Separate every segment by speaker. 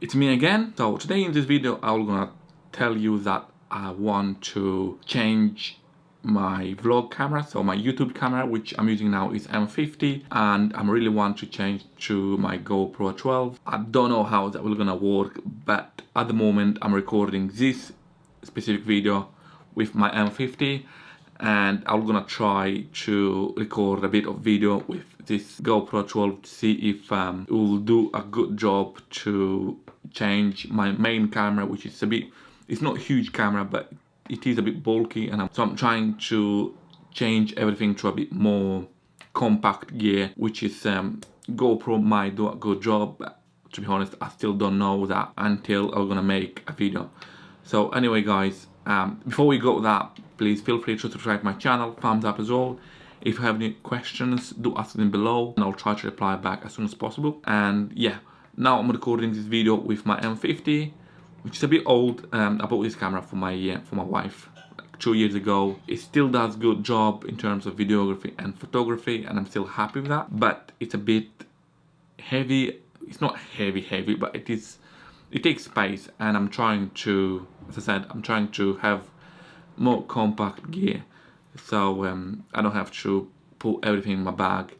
Speaker 1: It's me again. So today in this video I'm gonna tell you that I want to change my vlog camera, so my YouTube camera, which I'm using now, is M50, and I really want to change to my GoPro 12. I don't know how that will gonna work, but at the moment I'm recording this specific video with my M50, and I'm gonna try to record a bit of video with this GoPro 12 to see if it will do a good job to change my main camera, which is it's not a huge camera, but it is a bit bulky, and so I'm trying to change everything to a bit more compact gear, which is GoPro might do a good job, but to be honest I still don't know that until I'm gonna make a video. So anyway guys, before we go with that, please feel free to subscribe to my channel, thumbs up as well. If you have any questions, do ask them below and I'll try to reply back as soon as possible. And yeah, now I'm recording this video with my M50, which is a bit old. I bought this camera for my wife like 2 years ago. It still does good job in terms of videography and photography, and I'm still happy with that, but it's a bit heavy. It's not heavy, but it takes space, and I'm trying to, as I said, I'm trying to have more compact gear, so I don't have to put everything in my bag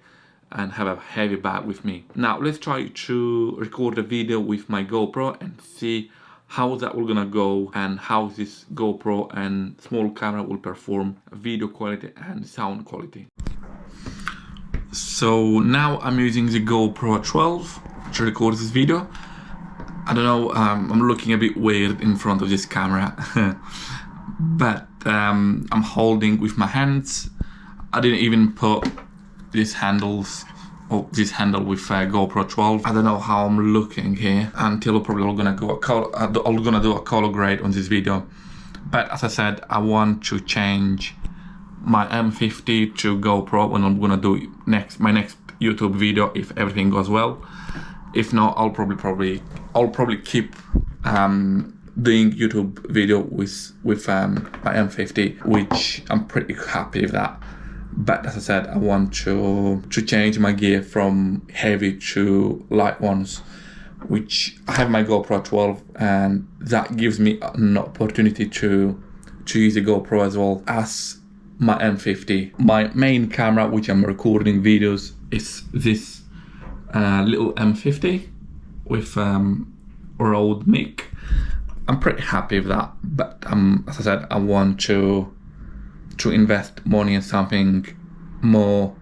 Speaker 1: and have a heavy bag with me. Now let's try to record a video with my GoPro and see how that will gonna go, and how this GoPro and small camera will perform video quality and sound quality. So now I'm using the GoPro 12 to record this video. I don't know, I'm looking a bit weird in front of this camera, but I'm holding with my hands. I didn't even put these handles, or this handle with GoPro 12. I don't know how I'm looking here until probably I'm gonna do a color grade on this video. But as I said, I want to change my M50 to GoPro when I'm gonna do my next YouTube video, if everything goes well. If not, I'll probably keep doing YouTube video with my M50, which I'm pretty happy with that. But as I said, I want to change my gear from heavy to light ones, which I have my GoPro 12, and that gives me an opportunity to use the GoPro as well as my M50. My main camera, which I'm recording videos, is this little M50 with Rode mic. I'm pretty happy with that, but as I said, I want to invest money in something more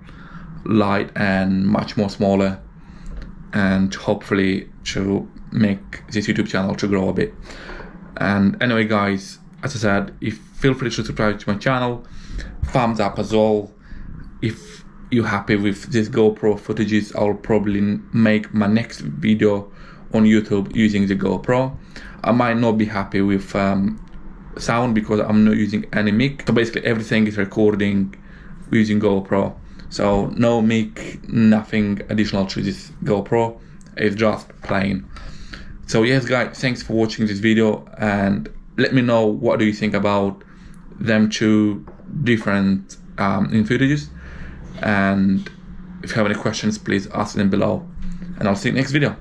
Speaker 1: light and much more smaller, and hopefully to make this YouTube channel to grow a bit. And anyway guys, as I said, feel free to subscribe to my channel, thumbs up as well. If you're happy with this GoPro footages, I'll probably make my next video on YouTube using the GoPro. I might not be happy with sound because I'm not using any mic, so basically everything is recording using GoPro, so no mic, nothing additional to this GoPro, it's just plain. So yes guys, thanks for watching this video, and let me know what do you think about them two different in footages, and if you have any questions, please ask them below, and I'll see you next video.